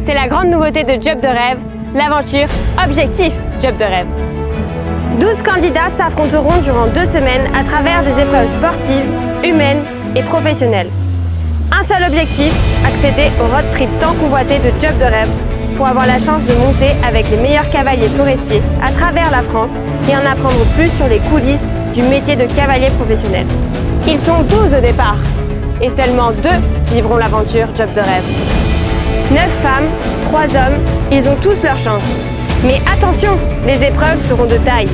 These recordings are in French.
C'est la grande nouveauté de Job de rêve, l'aventure Objectif Job de rêve. 12 candidats s'affronteront durant 2 semaines à travers des épreuves sportives, humaines et professionnelles. Un seul objectif, accéder au road trip tant convoité de Job de rêve pour avoir la chance de monter avec les meilleurs cavaliers forestiers à travers la France et en apprendre plus sur les coulisses du métier de cavalier professionnel. Ils sont 12 au départ et seulement 2 vivront l'aventure Job de rêve. 9 femmes, 3 hommes, ils ont tous leur chance. Mais attention, les épreuves seront de taille.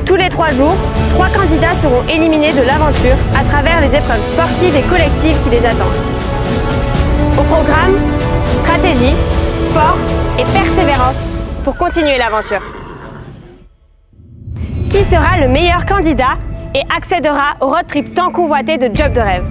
Tous les 3 jours, 3 candidats seront éliminés de l'aventure à travers les épreuves sportives et collectives qui les attendent. Au programme, stratégie, sport et persévérance pour continuer l'aventure. Qui sera le meilleur candidat et accédera au road trip tant convoité de Job de rêve?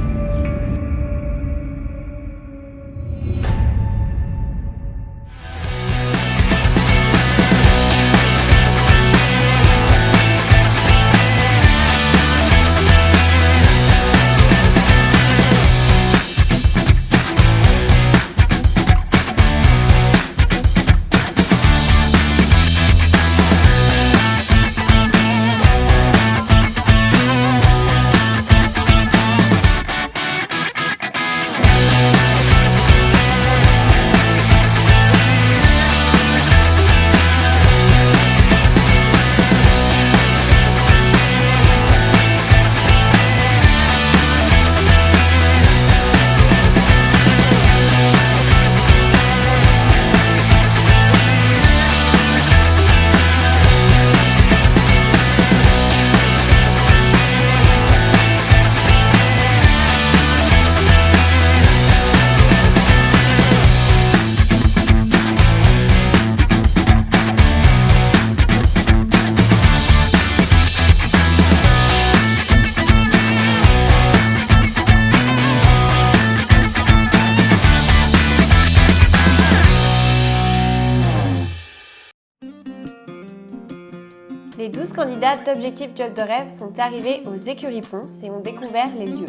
Les 12 candidats d'Objectif Job de rêve sont arrivés aux écuries Ponce et ont découvert les lieux.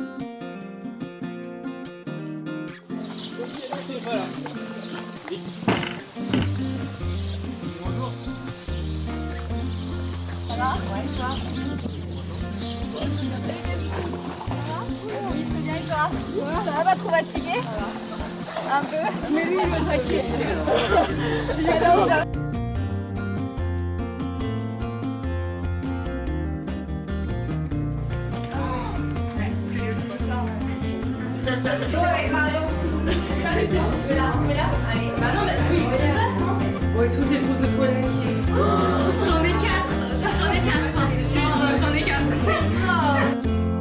Ça va? Ouais, ça va. Oui, très bien, et toi? Ça va, pas trop fatigué? Un peu. Mais lui, il est fatigué. Ouais, Marion. On se met là. Allez. Bah non, mais oui, il y a place, non? Ouais, toutes les trousses de toilette. J'en ai 4. J'en ai 4.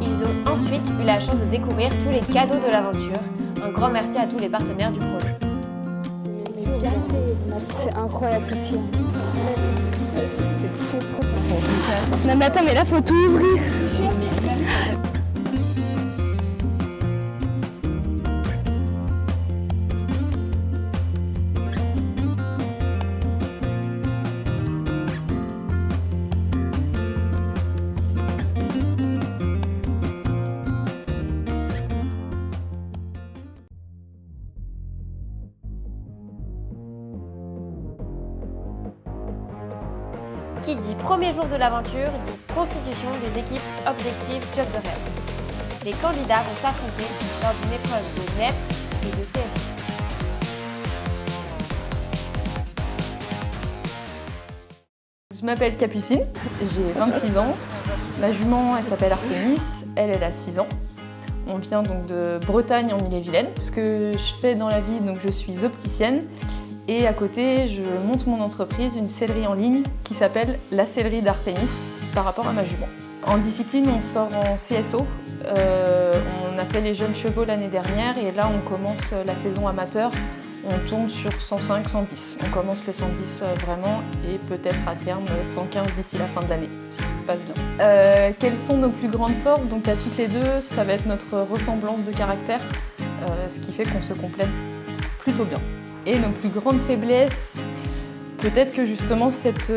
Ils ont ensuite eu la chance de découvrir tous les cadeaux de l'aventure. Un grand merci à tous les partenaires du projet. C'est incroyable ici. Non mais attends, mais là faut tout ouvrir. Qui dit premier jour de l'aventure dit constitution des équipes Objectif Job de rêve. Les candidats vont s'affronter lors d'une épreuve de NEP et de CSO. Je m'appelle Capucine, j'ai 26 ans. Ma jument, elle s'appelle Artémis, elle a 6 ans. On vient donc de Bretagne en Ille-et-Vilaine. Ce que je fais dans la vie, donc je suis opticienne. Et à côté, je monte mon entreprise, une sellerie en ligne qui s'appelle la sellerie d'Artémis par rapport à ma jument. En discipline, on sort en CSO. On a fait les jeunes chevaux l'année dernière et là, on commence la saison amateur. On tourne sur 105, 110. On commence les 110 vraiment et peut-être à terme 115 d'ici la fin de l'année, si tout se passe bien. Quelles sont nos plus grandes forces? Donc à toutes les deux, ça va être notre ressemblance de caractère, ce qui fait qu'on se complète plutôt bien. Et nos plus grandes faiblesses, peut-être que justement cette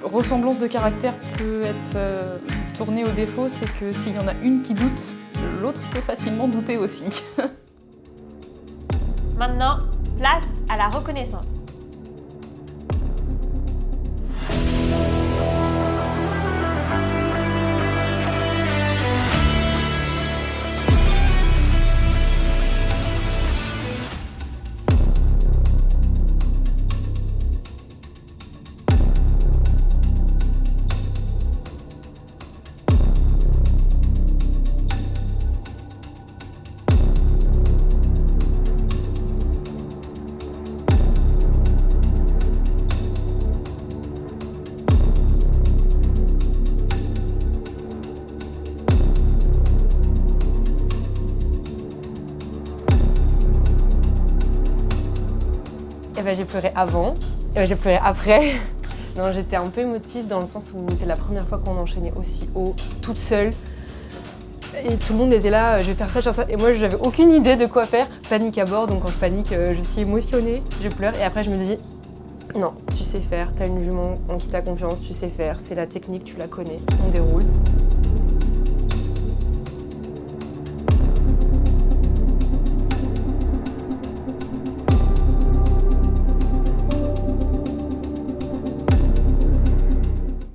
ressemblance de caractère peut être tournée au défaut, c'est que s'il y en a une qui doute, l'autre peut facilement douter aussi. Maintenant, place à la reconnaissance. J'ai pleuré avant, j'ai pleuré après. Non, j'étais un peu émotive dans le sens où c'est la première fois qu'on enchaînait aussi haut, toute seule. Et tout le monde était là, je vais faire ça, je vais faire ça. Et moi, j'avais aucune idée de quoi faire. Panique à bord, donc quand je panique, je suis émotionnée, je pleure. Et après, je me dis, non, tu sais faire, t'as une jument en qui t'as confiance, tu sais faire. C'est la technique, tu la connais, on déroule.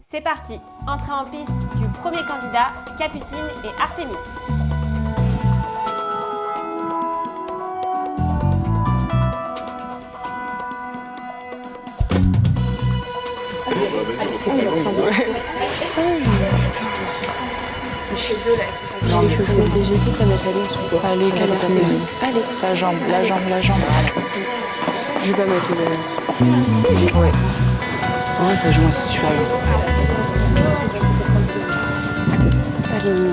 C'est parti, entrée en piste du premier candidat, Capucine et Artémis. J'hésite à mettre la ligne sous quoi. Allez, Artémis. Allez. La jambe. Je vais pas mettre les balles. Ouais, ça joue ensuite super bien. Allez,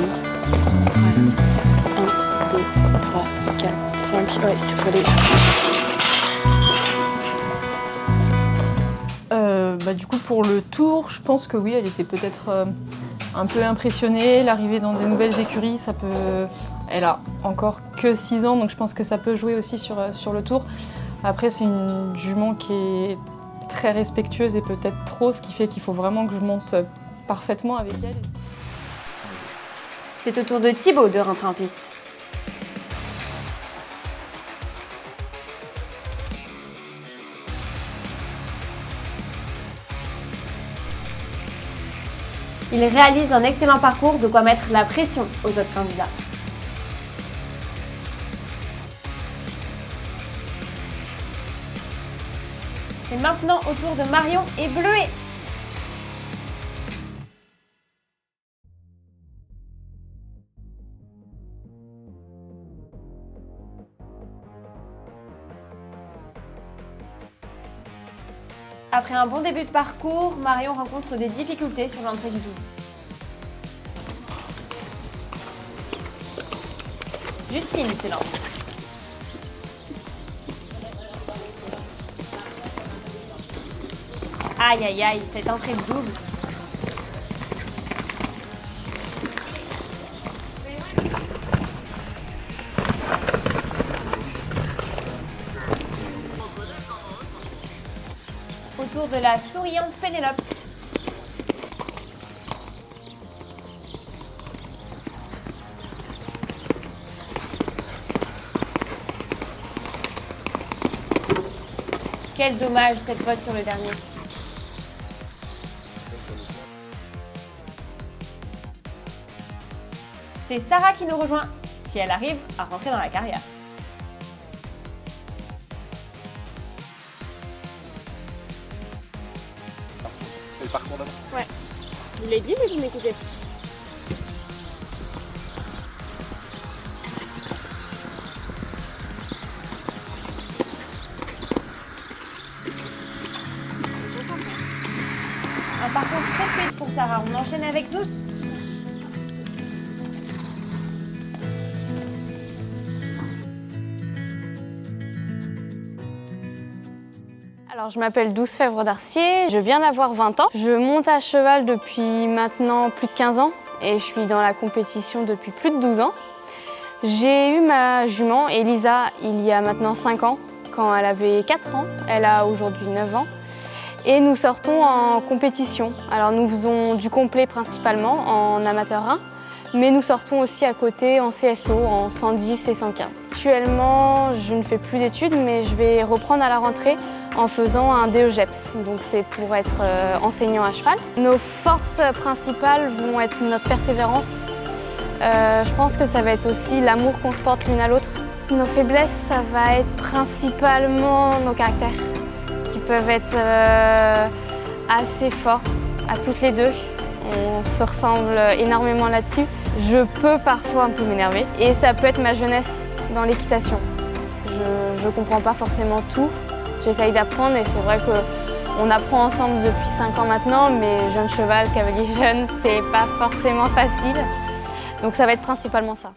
1, 2, 3, 4, 5. Ouais, il faut aller. Du coup, pour le tour, je pense que oui, elle était peut-être un peu impressionnée. L'arrivée dans des nouvelles écuries, ça peut... Elle a encore que 6 ans, donc je pense que ça peut jouer aussi sur le tour. Après, c'est une jument qui est très respectueuse et peut-être trop, ce qui fait qu'il faut vraiment que je monte parfaitement avec elle. C'est au tour de Thibaut de rentrer en piste. Il réalise un excellent parcours, de quoi mettre la pression aux autres candidats. C'est maintenant au tour de Marion et Bleuet. Après un bon début de parcours, Marion rencontre des difficultés sur l'entrée du double. Justine s'élance. Aïe aïe aïe, cette entrée de double. Autour de la souriante Pénélope. Quel dommage cette faute sur le dernier. C'est Sarah qui nous rejoint, si elle arrive à rentrer dans la carrière. C'est le parcours d'avant. Ouais. Je vous l'ai dit, mais vous m'écoutez pas. Un parcours très fluide pour Sarah. On enchaîne avec 12. Alors, je m'appelle Douce Fèvre d'Arcier, je viens d'avoir 20 ans. Je monte à cheval depuis maintenant plus de 15 ans et je suis dans la compétition depuis plus de 12 ans. J'ai eu ma jument, Elisa, il y a maintenant 5 ans, quand elle avait 4 ans. Elle a aujourd'hui 9 ans. Et nous sortons en compétition. Alors nous faisons du complet principalement en amateur 1, Mais nous sortons aussi à côté en CSO, en 110 et 115. Actuellement, je ne fais plus d'études, mais je vais reprendre à la rentrée en faisant un DEGEPS, donc c'est pour être enseignant à cheval. Nos forces principales vont être notre persévérance. Je pense que ça va être aussi l'amour qu'on se porte l'une à l'autre. Nos faiblesses, ça va être principalement nos caractères, qui peuvent être assez forts à toutes les deux. On se ressemble énormément là-dessus. Je peux parfois un peu m'énerver et ça peut être ma jeunesse dans l'équitation. Je ne comprends pas forcément tout. J'essaye d'apprendre et c'est vrai qu'on apprend ensemble depuis 5 ans maintenant, mais jeune cheval, cavalier jeune, c'est pas forcément facile. Donc ça va être principalement ça.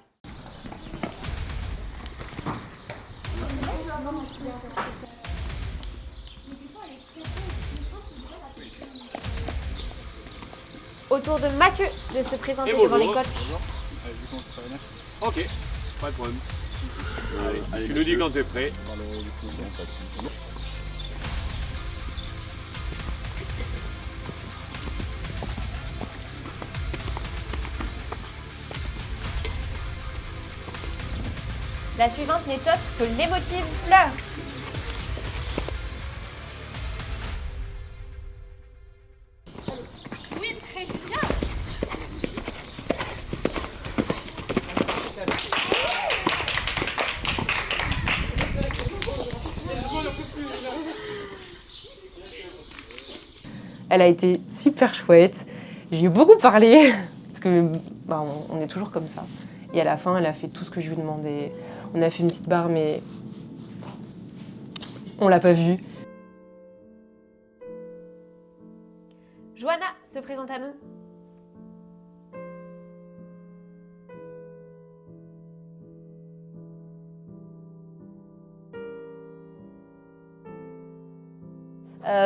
Au tour de Mathieu de se présenter devant les coachs. Ok, pas de problème. Allez, tu nous dis quand t'es prêt. La suivante n'est autre que l'émotive Fleur. Elle a été super chouette. J'ai eu beaucoup parlé parce que on est toujours comme ça. Et à la fin, elle a fait tout ce que je lui demandais. On a fait une petite barre, mais on l'a pas vue. Johanna se présente à nous.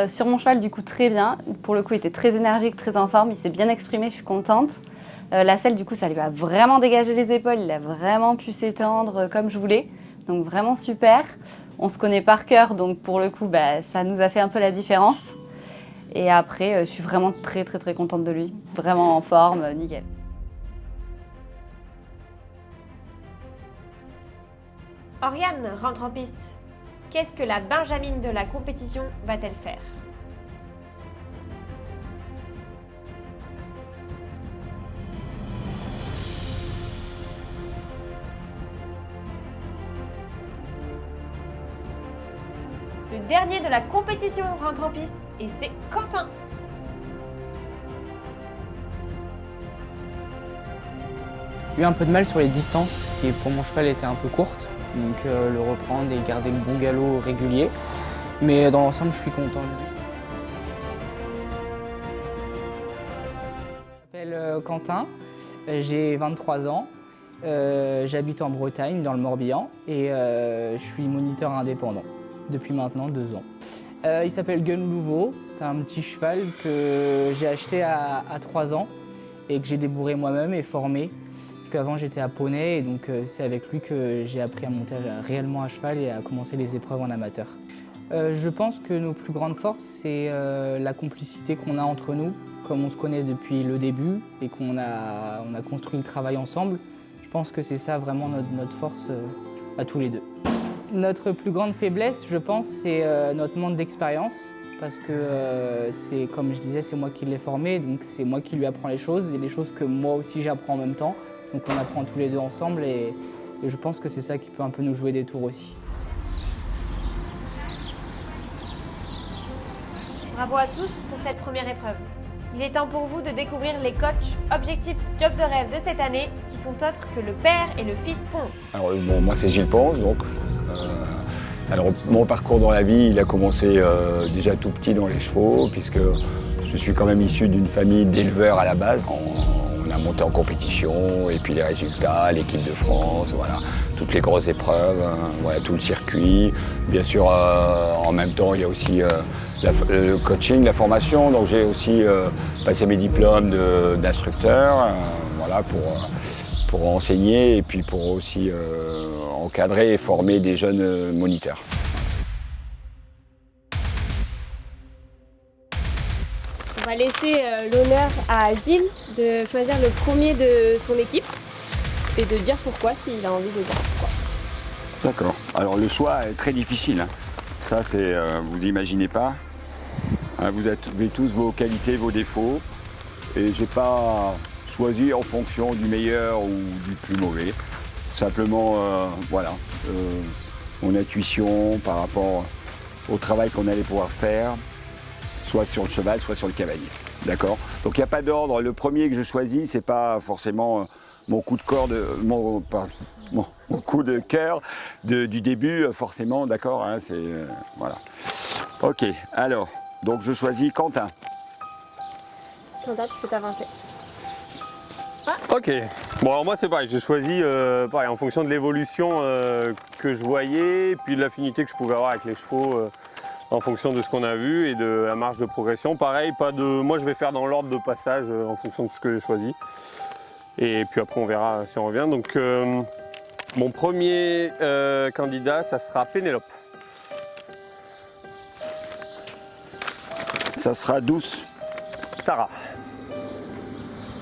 Sur mon cheval, du coup, très bien. Pour le coup, il était très énergique, très en forme. Il s'est bien exprimé, je suis contente. La selle, du coup, ça lui a vraiment dégagé les épaules. Il a vraiment pu s'étendre comme je voulais. Donc, vraiment super. On se connaît par cœur, donc pour le coup, ça nous a fait un peu la différence. Et après, je suis vraiment très contente de lui. Vraiment en forme, nickel. Oriane rentre en piste. Qu'est-ce que la Benjamine de la compétition va-t-elle faire? Le dernier de la compétition rentre en piste et c'est Quentin. J'ai eu un peu de mal sur les distances qui pour mon cheval était un peu courte. Donc le reprendre et garder le bon galop régulier. Mais dans l'ensemble, je suis content de lui. Je m'appelle Quentin, j'ai 23 ans, j'habite en Bretagne, dans le Morbihan, et je suis moniteur indépendant depuis maintenant 2 ans. Il s'appelle Gun Louveau, c'est un petit cheval que j'ai acheté à 3 ans et que j'ai débourré moi-même et formé. Avant j'étais à poney et donc c'est avec lui que j'ai appris à monter réellement à cheval et à commencer les épreuves en amateur. Je pense que nos plus grandes forces c'est la complicité qu'on a entre nous, comme on se connaît depuis le début et qu'on a construit le travail ensemble. Je pense que c'est ça vraiment notre force à tous les deux. Notre plus grande faiblesse, je pense, c'est notre manque d'expérience parce que c'est comme je disais, c'est moi qui l'ai formé, donc c'est moi qui lui apprends les choses et les choses que moi aussi j'apprends en même temps. Donc on apprend tous les deux ensemble et je pense que c'est ça qui peut un peu nous jouer des tours aussi. Bravo à tous pour cette première épreuve. Il est temps pour vous de découvrir les coachs Objectif Job de rêve de cette année qui sont autres que le père et le fils Pons. Alors moi c'est Gilles Pons, donc. Alors mon parcours dans la vie, il a commencé déjà tout petit dans les chevaux puisque je suis quand même issu d'une famille d'éleveurs à la base. On a monté en compétition et puis les résultats, l'équipe de France, voilà, toutes les grosses épreuves, voilà, tout le circuit. Bien sûr, en même temps, il y a aussi le coaching, la formation. Donc j'ai aussi passé mes diplômes d'instructeur, voilà, pour enseigner et puis pour aussi encadrer et former des jeunes moniteurs. On va laisser l'honneur à Gilles de choisir le premier de son équipe et de dire pourquoi, s'il a envie de dire pourquoi. D'accord. Alors le choix est très difficile, hein. Ça, c'est, vous imaginez pas. Hein, vous avez tous vos qualités, vos défauts. Et j'ai pas choisi en fonction du meilleur ou du plus mauvais. Simplement, voilà, mon intuition par rapport au travail qu'on allait pouvoir faire, soit sur le cheval, soit sur le cavalier. D'accord? Donc il n'y a pas d'ordre. Le premier que je choisis, c'est pas forcément mon coup de cœur mon coup de cœur du début, forcément, d'accord, hein, c'est voilà. Ok, alors, donc je choisis Quentin. Quentin, tu peux t'avancer. Ok, bon alors moi c'est pareil, j'ai choisi pareil, en fonction de l'évolution que je voyais, puis de l'affinité que je pouvais avoir avec les chevaux en fonction de ce qu'on a vu et de la marge de progression. Pareil, moi je vais faire dans l'ordre de passage en fonction de ce que j'ai choisi. Et puis après on verra si on revient. Donc mon premier candidat, ça sera Pénélope. Ça sera Douce. Tara.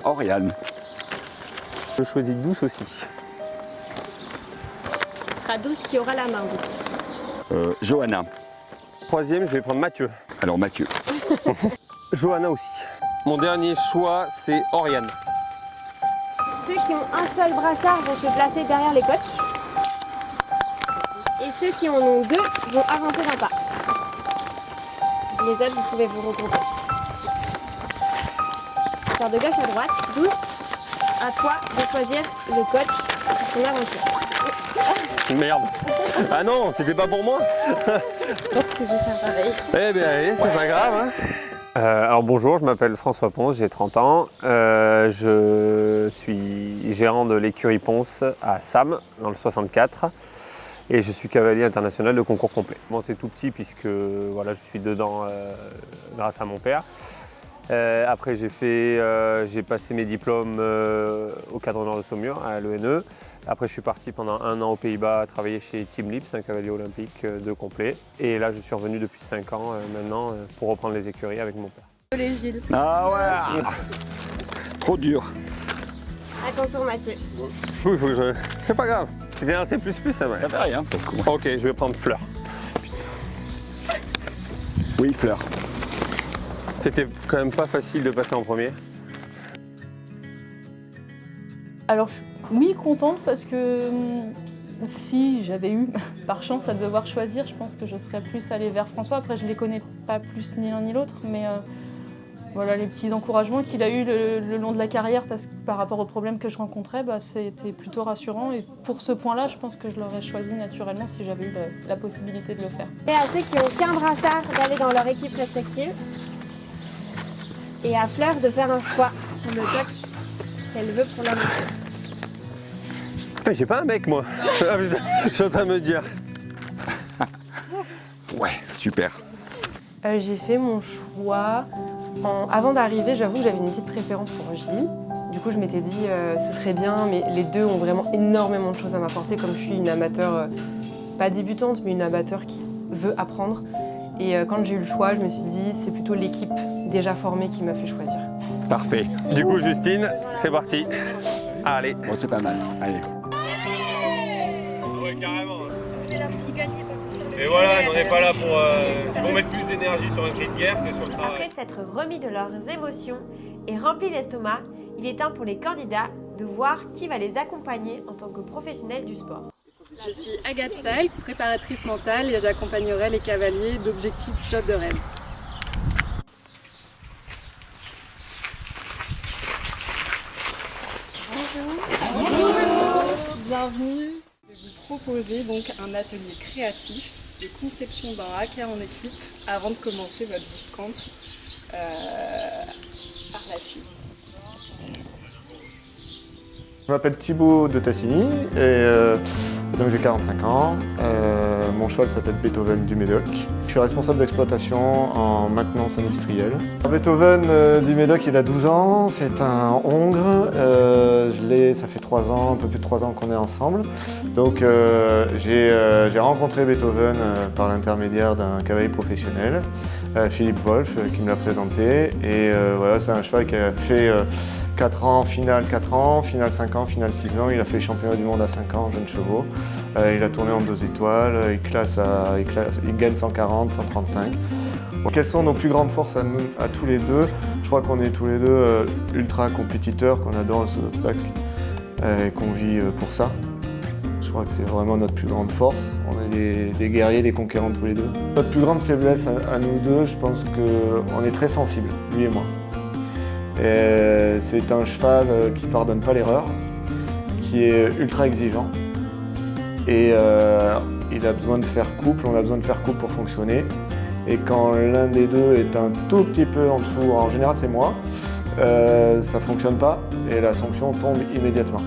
Oriane. Je choisis Douce aussi. Ce sera Douce qui aura la main. Johanna. Troisième, je vais prendre Mathieu. Alors Mathieu. Johanna aussi. Mon dernier choix, c'est Oriane. Ceux qui ont un seul brassard vont se placer derrière les coachs. Et ceux qui en ont deux vont avancer d'un pas. Les autres, vous pouvez vous regrouper. Faire de gauche à droite. Douce, à toi de choisir le coach pour ton aventure. Merde. Ah non, c'était pas pour moi. Je pense que je vais faire pareil. Eh bien allez, c'est pas grave. Hein. Alors bonjour, je m'appelle François Ponce, j'ai 30 ans. Je suis gérant de l'écurie Ponce à Sam, dans le 64. Et je suis cavalier international de concours complet. Bon, c'est tout petit puisque voilà, je suis dedans grâce à mon père. Après, j'ai passé mes diplômes au Cadre Nord de Saumur, à l'ENE. Après, je suis parti pendant 1 an aux Pays-Bas travailler chez Team Lips, un cavalier olympique de complet. Et là, je suis revenu depuis 5 ans maintenant pour reprendre les écuries avec mon père. Désolé Gilles. Ah ouais. Trop dur. Attention Mathieu. Oui, faut que je... C'est pas grave. C'est un C++, ça va. Ça fait rien, pour le coup. Ok, je vais prendre Fleur. Oui, Fleur. C'était quand même pas facile de passer en premier. Alors je suis oui contente parce que si j'avais eu par chance à devoir choisir, je pense que je serais plus allée vers François. Après je les connais pas plus ni l'un ni l'autre, mais voilà, les petits encouragements qu'il a eu le long de la carrière par rapport aux problèmes que je rencontrais, c'était plutôt rassurant. Et pour ce point-là, je pense que je l'aurais choisi naturellement si j'avais eu la possibilité de le faire. Et à ceux qui ont qu'un brassard d'aller dans leur équipe respective. Et à Fleur de faire un choix sur le coach qu'elle veut pour la montée. Mais j'ai pas un mec moi. Je suis en train de me dire. Ouais, super. J'ai fait mon choix. Avant d'arriver, j'avoue que j'avais une petite préférence pour Gilles. Du coup, je m'étais dit ce serait bien, mais les deux ont vraiment énormément de choses à m'apporter. Comme je suis une amateur, pas débutante, mais une amateur qui veut apprendre. Et quand j'ai eu le choix, je me suis dit c'est plutôt l'équipe déjà formée qui m'a fait choisir. Parfait. Du coup, Justine, c'est parti. Allez. Bon, c'est pas mal. Allez. Ouais, carrément. Et voilà, on n'est pas là pour... Ils vont mettre plus d'énergie sur un cri de guerre que sur le travail. Après s'être remis de leurs émotions et rempli l'estomac, il est temps pour les candidats de voir qui va les accompagner en tant que professionnels du sport. Je suis Agathe Salk, préparatrice mentale et j'accompagnerai les cavaliers d'Objectif Job de Rêve. Bonjour. Bienvenue. Je vais vous proposer donc un atelier créatif de conception d'un haka en équipe avant de commencer votre bootcamp par la suite. Je m'appelle Thibaut de Tassini et donc j'ai 45 ans. Mon cheval s'appelle Beethoven du Médoc. Je suis responsable d'exploitation en maintenance industrielle. Beethoven du Médoc, il a 12 ans, c'est un hongre. Ça fait 3 ans, un peu plus de 3 ans qu'on est ensemble. Donc j'ai rencontré Beethoven par l'intermédiaire d'un cavalier professionnel, Philippe Wolf, qui me l'a présenté. Et voilà, c'est un cheval qui a fait 4 ans, finale 4 ans, finale 5 ans, finale 6 ans. Il a fait le championnat du monde à 5 ans, jeunes chevaux. Il a tourné en 2 étoiles, il gagne 140, 135. Bon, quelles sont nos plus grandes forces à tous les deux? Je crois qu'on est tous les deux ultra compétiteurs, qu'on adore ce obstacle et qu'on vit pour ça. Je crois que c'est vraiment notre plus grande force. On est des guerriers, des conquérants tous les deux. Notre plus grande faiblesse à nous deux, je pense qu'on est très sensibles, lui et moi. C'est un cheval qui ne pardonne pas l'erreur, qui est ultra exigeant. Et il a besoin de faire couple, on a besoin de faire couple pour fonctionner. Et quand l'un des deux est un tout petit peu en dessous, en général c'est moi, ça ne fonctionne pas et la sanction tombe immédiatement.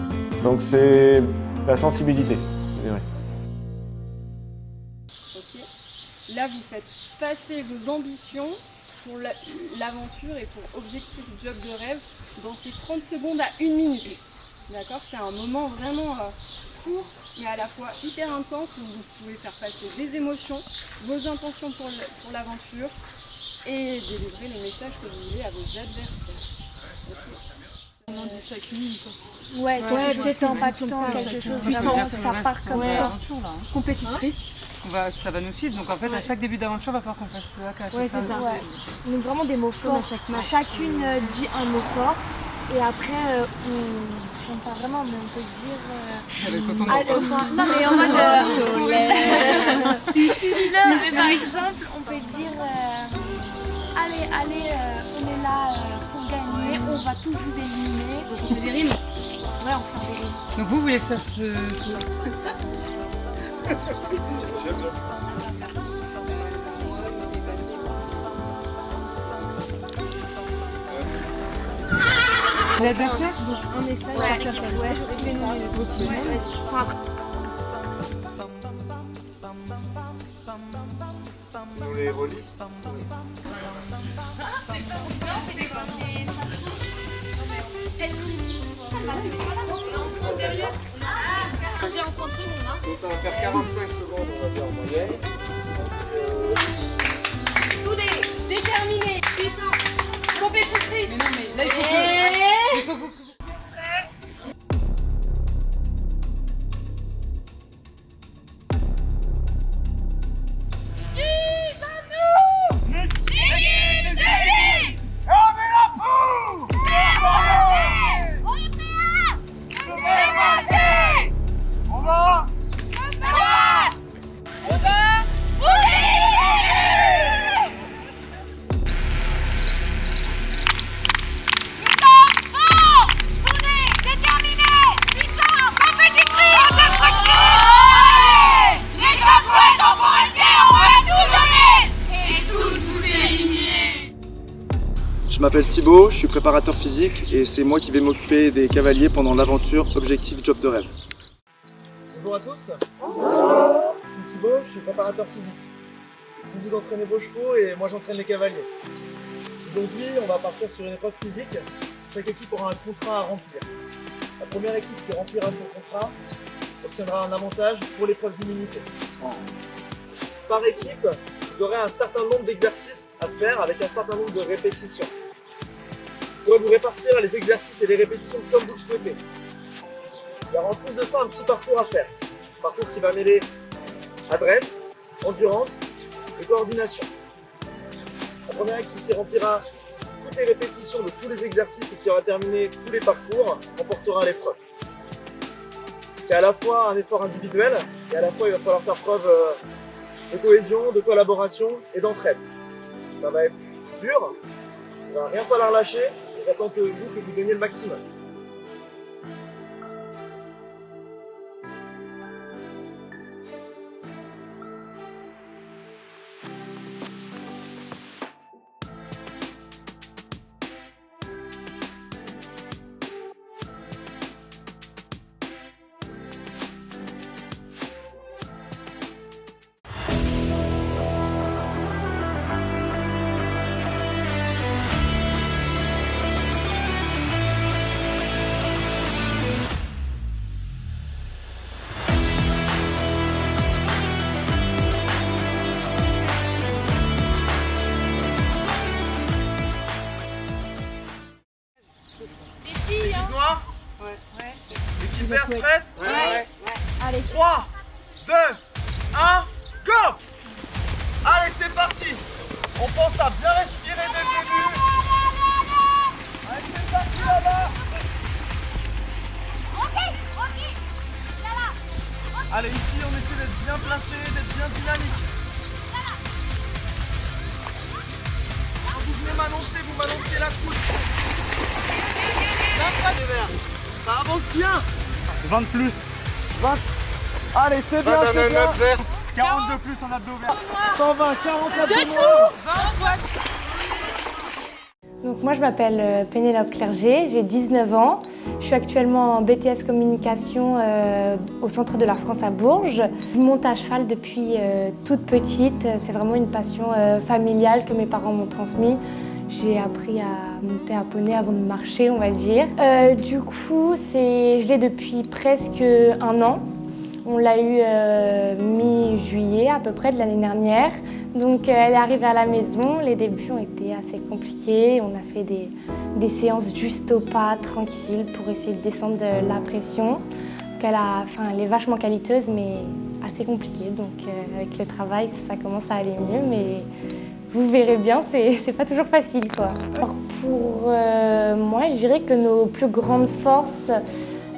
Donc c'est la sensibilité, je dirais. Ok. Là, vous faites passer vos ambitions pour l'aventure et pour objectif job de rêve dans ces 30 secondes à 1 minute. D'accord? C'est un moment vraiment court mais à la fois hyper intense où vous pouvez faire passer des émotions, vos intentions pour l'aventure et délivrer les messages que vous voulez à vos adversaires. Okay. On en dit chaque minute quoi. Ouais, peut-être en impactant quelque chose Puissant, ça part comme ça. Compétitrice. Ça va nous suivre, donc en fait à chaque début d'aventure, il va falloir qu'on fasse ça. Ouais, c'est ça. Ouais. On a vraiment des mots forts. Chacune dit un mot fort. Et après, on chante pas vraiment, mais on peut dire. Non, mais en mode. Non, mais par exemple, on peut dire. Allez, on est là pour gagner, on va tous vous éliminer. Donc on fait des rimes. Ouais, on fait des rimes. Donc vous voulez que ça se. L'adversaire? Donc un message par personne. Ouais, Nous les relis. J'ai en 30 secondes. Donc on va faire 45 secondes, on va dire en moyenne. Soudé, déterminé, puissant, compétitrice. Mais non, mais là il faut que. Je m'appelle Thibaut, je suis préparateur physique et c'est moi qui vais m'occuper des cavaliers pendant l'aventure Objectif Job de Rêve. Bonjour à tous, je suis Thibaut, je suis préparateur physique. Vous entraînez vos chevaux et moi j'entraîne les cavaliers. Aujourd'hui on va partir sur une épreuve physique, chaque équipe aura un contrat à remplir. La première équipe qui remplira son contrat obtiendra un avantage pour l'épreuve d'immunité. Par équipe, vous aurez un certain nombre d'exercices à faire avec un certain nombre de répétitions. Vous pourrez vous répartir les exercices et les répétitions comme vous le souhaitez. Il y aura en plus de ça un petit parcours à faire. Un parcours qui va mêler adresse, endurance et coordination. La première équipe qui remplira toutes les répétitions de tous les exercices et qui aura terminé tous les parcours remportera l'épreuve. C'est à la fois un effort individuel et à la fois il va falloir faire preuve de cohésion, de collaboration et d'entraide. Ça va être dur, il ne va rien falloir lâcher et j'attends que vous donniez le maximum. Allez. 3, 2, 1, go! Allez, c'est parti! On pense à bien respirer dès le début. Allez, c'est parti là-bas! Allez, ici, on essaie d'être bien placé, d'être bien dynamique. Quand vous venez m'annoncer, vous m'annoncez la couche. Ça avance bien. 20 de plus. 20. Allez, c'est bien, c'est bien. 40 de plus en abdos ouverts. 120, 40 abdos noirs. Donc moi je m'appelle Pénélope Clerget, j'ai 19 ans. Je suis actuellement en BTS communication au centre de la France à Bourges. Je monte à cheval depuis toute petite. C'est vraiment une passion familiale que mes parents m'ont transmise. J'ai appris à monter à poney avant de marcher, on va dire. Du coup, je l'ai depuis presque 1 an. On l'a eu mi-juillet à peu près de l'année dernière. Donc elle est arrivée à la maison, les débuts ont été assez compliqués. On a fait des séances juste au pas, tranquilles, pour essayer de descendre de la pression. Donc elle est vachement qualiteuse, mais assez compliquée. Donc avec le travail, ça commence à aller mieux, mais vous verrez bien, c'est pas toujours facile, quoi. Alors pour moi, je dirais que nos plus grandes forces,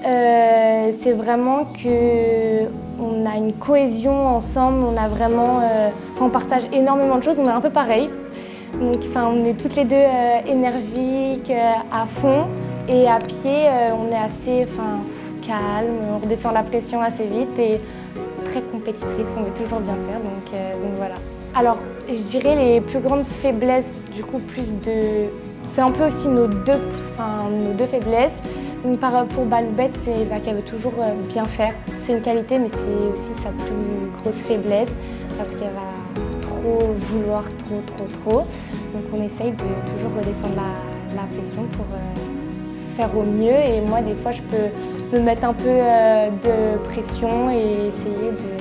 c'est vraiment qu'on a une cohésion ensemble, on partage énormément de choses, on est un peu pareil. Donc, on est toutes les deux énergiques, à fond, et à pied, on est assez calme, on redescend la pression assez vite et très compétitrice, on veut toujours bien faire, donc voilà. Alors, je dirais les plus grandes faiblesses, du coup, c'est un peu aussi nos deux faiblesses. Pour Baloubette, c'est qu'elle veut toujours bien faire. C'est une qualité, mais c'est aussi sa plus grosse faiblesse parce qu'elle va trop vouloir, trop. Donc on essaye de toujours redescendre la pression pour faire au mieux. Et moi, des fois, je peux me mettre un peu de pression et essayer de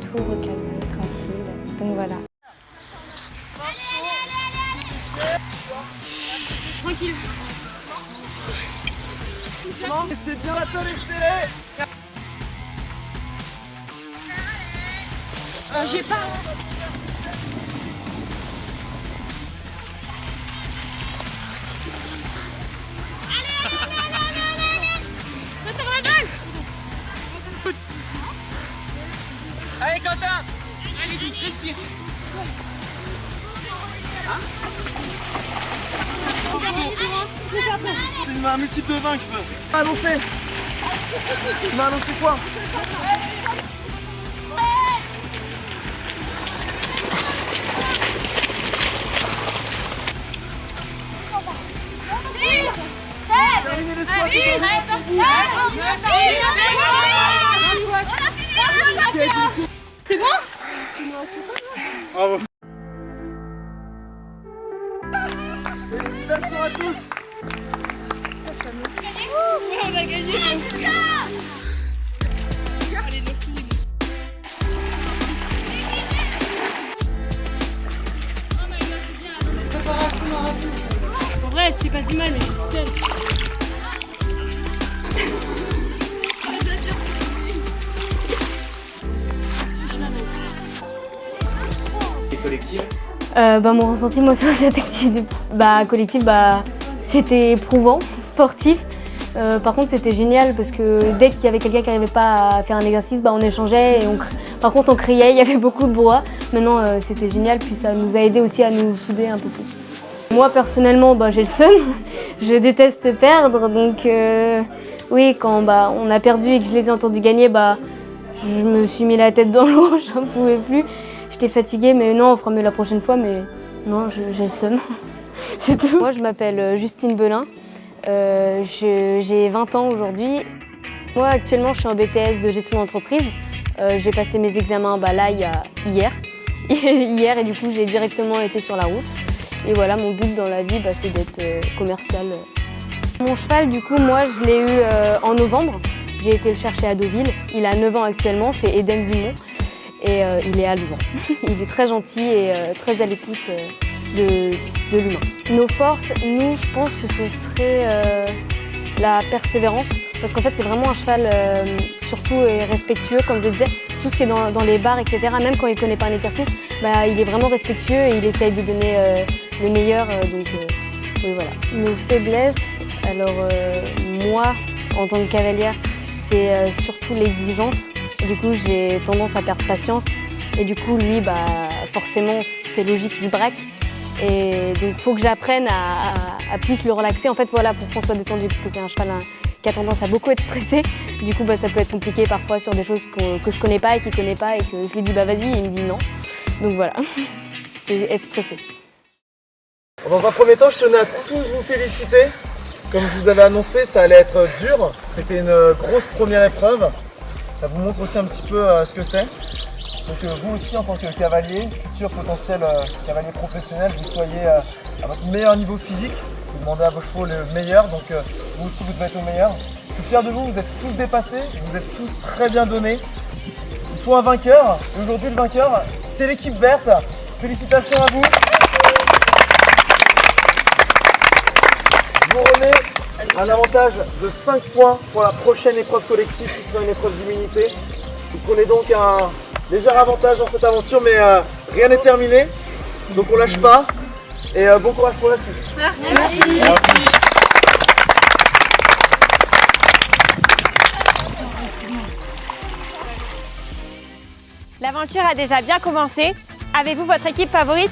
tout recalmer, tranquille. Donc voilà. Tranquille. C'est bien, la tonne est serrée. J'ai pas. Allez, Quentin. Allez, douce, respire. C'est un multiple de 20 que je veux. Annoncé. Tu m'as annoncé quoi? C'est bon? Bravo. Félicitations à tous. On a gagné. En vrai, c'était pas si mal, mais je suis seule. Collective. Mon ressenti moi sur cette activité collective, c'était éprouvant, sportif. Par contre c'était génial parce que dès qu'il y avait quelqu'un qui n'arrivait pas à faire un exercice, on échangeait et par contre on criait, il y avait beaucoup de brouhaha. Maintenant c'était génial, puis ça nous a aidé aussi à nous souder un peu plus. Moi personnellement j'ai le seum, je déteste perdre, donc oui, quand on a perdu et que je les ai entendus gagner, je me suis mis la tête dans l'eau, j'en pouvais plus. J'étais fatiguée, mais non, on fera mieux la prochaine fois, mais non, j'ai le seum. C'est tout. Moi, je m'appelle Justine Belin, j'ai 20 ans aujourd'hui. Moi, actuellement, je suis en BTS de gestion d'entreprise. J'ai passé mes examens hier. Et du coup, j'ai directement été sur la route. Et voilà, mon but dans la vie, c'est d'être commercial. Mon cheval, du coup, moi, je l'ai eu en novembre. J'ai été le chercher à Deauville. Il a 9 ans actuellement, c'est Eden Vimont. Et il est alezan. Il est très gentil et très à l'écoute de l'humain. Nos forces, nous, je pense que ce serait la persévérance. Parce qu'en fait, c'est vraiment un cheval surtout est respectueux, comme je disais, tout ce qui est dans les bars, etc. Même quand il ne connaît pas un exercice, bah, il est vraiment respectueux et il essaye de donner le meilleur. Donc oui, voilà. Nos faiblesses, alors moi, en tant que cavalière, c'est surtout l'exigence. Du coup, j'ai tendance à perdre patience. Et du coup, lui, bah, forcément, c'est logique, il se braque. Et donc, il faut que j'apprenne à plus le relaxer. En fait, voilà, pour qu'on soit détendu, parce que c'est un cheval qui a tendance à beaucoup être stressé. Du coup, bah, ça peut être compliqué parfois sur des choses que je connais pas et qu'il connaît pas et que je lui dis bah vas-y et il me dit non. Donc voilà, c'est être stressé. Dans un premier temps, je tenais à tous vous féliciter. Comme je vous avais annoncé, ça allait être dur. C'était une grosse première épreuve. Ça vous montre aussi un petit peu ce que c'est. Donc vous aussi, en tant que cavalier, futur potentiel cavalier professionnel, vous soyez à votre meilleur niveau physique. Vous demandez à vos chevaux le meilleur, donc vous aussi vous devez être au meilleur. Je suis fier de vous, vous êtes tous dépassés, vous êtes tous très bien donnés. Il faut un vainqueur, et aujourd'hui le vainqueur, c'est l'équipe verte. Félicitations à vous. Je vous remets un avantage de 5 points pour la prochaine épreuve collective qui sera une épreuve d'immunité. Vous prenez donc un léger avantage dans cette aventure, mais rien n'est terminé, donc on lâche pas. Et bon courage pour la suite. Merci. L'aventure a déjà bien commencé. Avez-vous votre équipe favorite ?